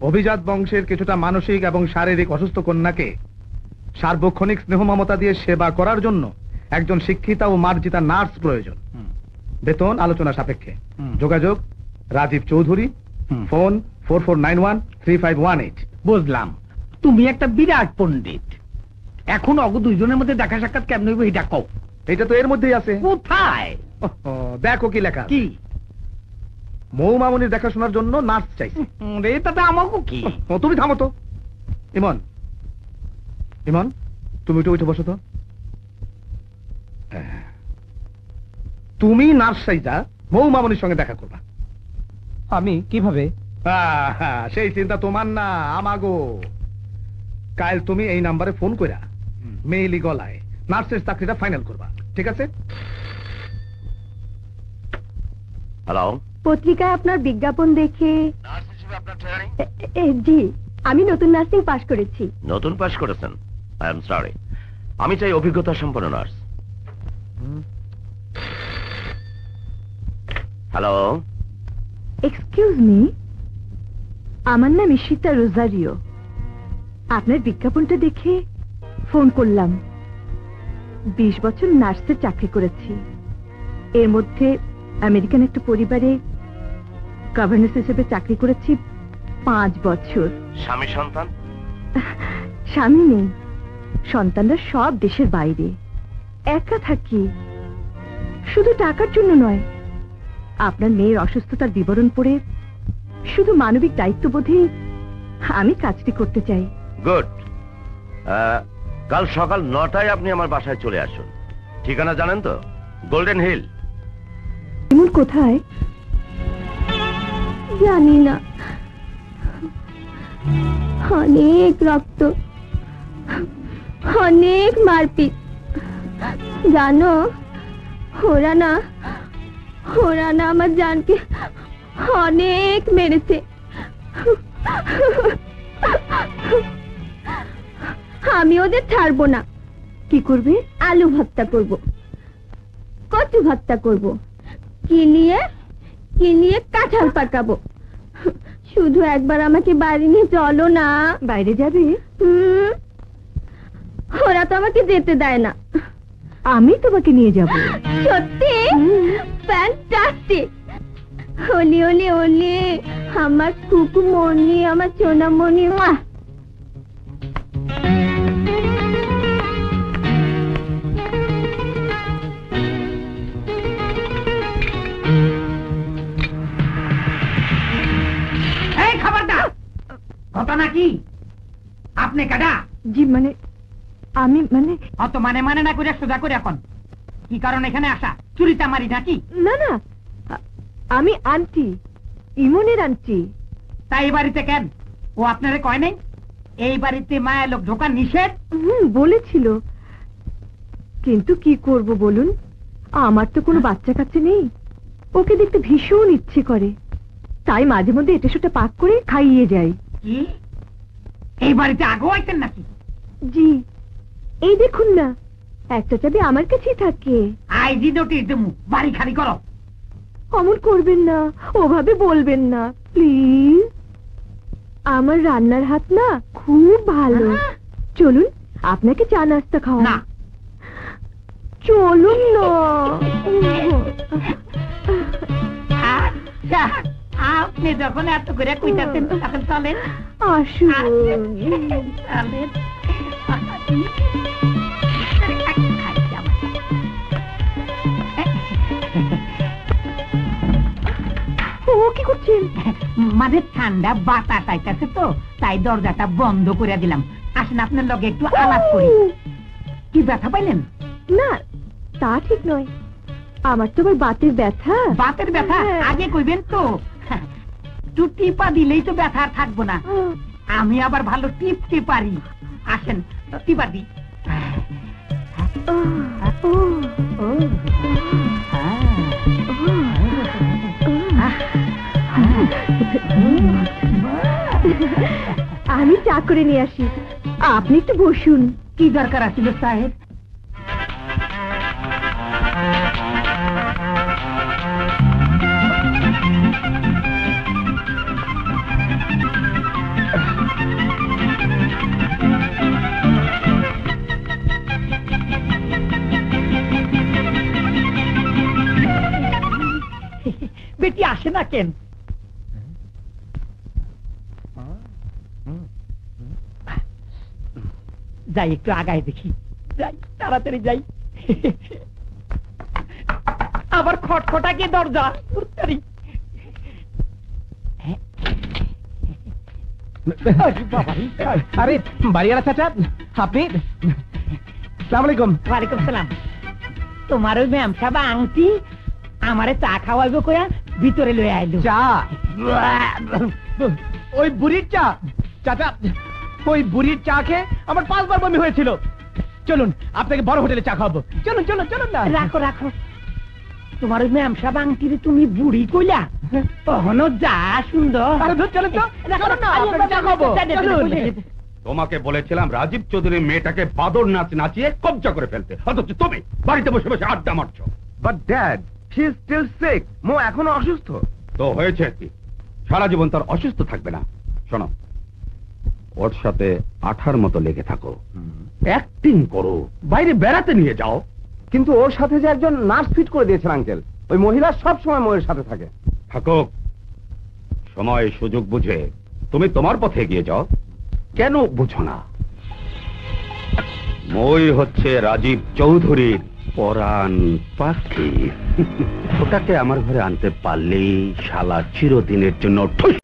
অভিজাত বংশের কিছুটা মানসিক এবং শারীরিক অসুস্থ কন্যাকে সার্বক্ষণিক স্নেহ মমতা দিয়ে সেবা করার জন্য একজন শিক্ষিতা ও মার্জিতা নার্স প্রয়োজন। বেতন আলোচনা সাপেক্ষে। যোগাযোগ রাজীব চৌধুরী, ফোন 44913518। বুঝলাম, তুমি একটা বিরাট পণ্ডিত। এখন অগ দুইজনের মধ্যে দেখা সাক্ষাৎ কেমন হইব এটা কও। এটা তো এর মধ্যেই আছে। কোথায়? দেখো কি লেখা। কি? মৌ মামুনির দেখাশোনার জন্য নার্স চাইছে। রে তাতে আমাকে কি? তুমি থামো তো। ইমন, ইমন, তুমি উঠে বসো তো। তুমি নার্স সাইজা মৌ মামুনির সঙ্গে দেখা করবা। আমি কিভাবে? সেই চিন্তা তোমার না, আমাগো। কাল তুমি এই নাম্বারে ফোন কইরা মেইলি গলায় নার্সের চাকরিটা ফাইনাল করবা, ঠিক আছে? হ্যালো, পত্রিকায় আপনার বিজ্ঞাপন দেখে জি, আমি নতুন নার্সিং পাশ করেছি। নতুন পাস করেছেন? আই এম সরি, আমি চাই অভিজ্ঞতা সম্পন্ন নার্স। হ্যালো, এক্সকিউজ মি, আমার নাম ঈশিতা রোজারিও। আপনার বিজ্ঞাপনটা দেখে ফোন করলাম। 20 বছর নার্সের চাকরি করেছি। এর মধ্যে আমেরিকান একটা পরিবারে গভর্নেন্স হিসেবে চাকরি করেছি 5 বছর। স্বামী সন্তান? স্বামী নেই, সন্তানরা সব দেশের বাইরে। একা থাকি, শুধু টাকার জন্য নয়। আপনার মেয়ের অসুস্থতার বিবরণ পড়ে শুধু মানবিক দায়িত্ববোধে আমি কাজটি করতে চাই। গুড। কাল সকাল 9টায় আপনি আমার বাসায় চলে আসুন। ঠিকানা জানেন তো? Golden hill. এমন কোথায় জানি না। অনেক রক্ত, অনেক মারপিট। জানো, ওরা না আমার জানকে অনেক মেরেছে। আমি ওদের ছাড়বো না। কি করবে? আলু ভর্তা করব, কচু ভর্তা করব, কিলিয়ে কাঁঠাল পাকাবো। শুধু একবার আমাকে বাড়ি নিয়ে চলো না। বাইরে যাবে? ওরা তো আমাকে যেতে দেয় না। আমি তোমাকে নিয়ে যাব। সত্যি? ফ্যান্টাস্টিক। ওলি ওলি ওলি, আমার কুকুমনি, আমার সোনামণি। এই খাবারটা ঘটনা কি? আপনি কাটা? জি মানে আমি অত মানে না করে সোজা করে এখন কি কারণ এখানে আসা? চুরিটা মারি নাকি? না না, আমি আন্টি, ইমনের আন্টি। তাই এই বাড়িতে কেন? ও আপনারে কয় নাই এই বাড়িতে মায়া লোক ঢোকা নিষেধ? বলেছিল, কিন্তু কি করব বলুন, আমার তো কোনো বাচ্চা কাচ্চা নেই। ওকে দেখতে ভীষণ ইচ্ছে করে, তাই মাঝে মধ্যে এটা সেটা পাক করে খাইয়ে যাই। কি এই বাড়িতে আগেও আইতেন নাকি? জি, এই দেখুন না, একটা চাবি আমার কাছেই থাকে। আইজি নোটিশ দেবো, বাড়ি খালি করো। অমন করবেন না, ওভাবে বলবেন না প্লিজ। আমার রান্নার হাত না খুব ভালো। চলুন আপনাকে চা নাস্তা খাওয়া। না, চলুন না। আচ্ছা, আপনি যখন এত করে কইতাছেন তখন চলেন। আসুন। চলেন। ও কি করছেন? মানে ঠান্ডা বাতাস আইতাছে তো, তাই দরজাটা বন্ধ করে দিলাম। আসেন আপনার লগে একটু আলাপ করি। কি ব্যথা পাইলেন? না, তা ঠিক নয়, আমার তো আবার বাতের ব্যথা। বাতের ব্যথা আগে কইবেন তো। একটু টিপা দিলেই তো ব্যথা আর থাকবো না। আমি আবার ভালো টিপতে পারি। আসেন টিপা দি। আমি চা করে নিয়ে আসি, আপনি একটু বসুন। কি দরকার আছিল সাহেব? আসে না কেন? যাই একটু আগায় দেখি, যাই তাড়াতাড়ি যাই। আবার খটখটাকে দরজা তাড়াতাড়ি। আরে বাড়িওয়ালা চাচা, আপনি? সালাম আলাইকুম। ওয়ালাইকুম সালাম। তোমার ওই ম্যাম সাহেব আংটি আমারে চা খাওয়াইবো কয়া ভিতরে লয়ে আইলো। চা? ওই বুড়ির চা? চাচা, ওই বুড়ির চা খেয়ে আমার 5 বার বমি হয়েছিল। চলুন আপনাকে বড় হোটেলে চা খাওয়াবো। চলুন চলুন চলুন না। রাখো রাখো, তোমার ওই ম্যাম সাহেব আংটিরে তুমি বুড়ি কইলা? কখনো যা সুন্দর। আরে ধুর, চলুন তো। চলুন না, আপনাকে চা খাওয়াবো। চলুন। তোমাকে বলেছিলাম রাজীব চৌধুরীর মেয়েটাকে বাদর নাচ নাচিয়ে কবজা করে ফেলতে, অথচ তুমি বাড়িতে বসে বসে আড্ডা মারছো। But dad, he is still sick. মো এখনো অসুস্থ। তো হয়েছে কি, সারা জীবন তার অসুস্থ থাকবে না। শোনো, ওর সাথে আঠার মতো লেগে থাকো, অ্যাক্টিং করো, বাইরে বেড়াতে নিয়ে যাও। কিন্তু ওর সাথে যে একজন নার্স ফিট করে দিয়েছেন আঙ্কেল, ওই মহিলা সব সময় মোয়ের সাথে থাকে। থাকুক, সময় সুযোগ বুঝে তুমি তোমার পথে এগিয়ে যাও। কেন বুঝো না? মই হচ্ছে রাজীব চৌধুরীর পরাণ পাখি। ওটাকে আমার ঘরে আনতে পারলেই শালা চিরদিনের জন্য ঠুস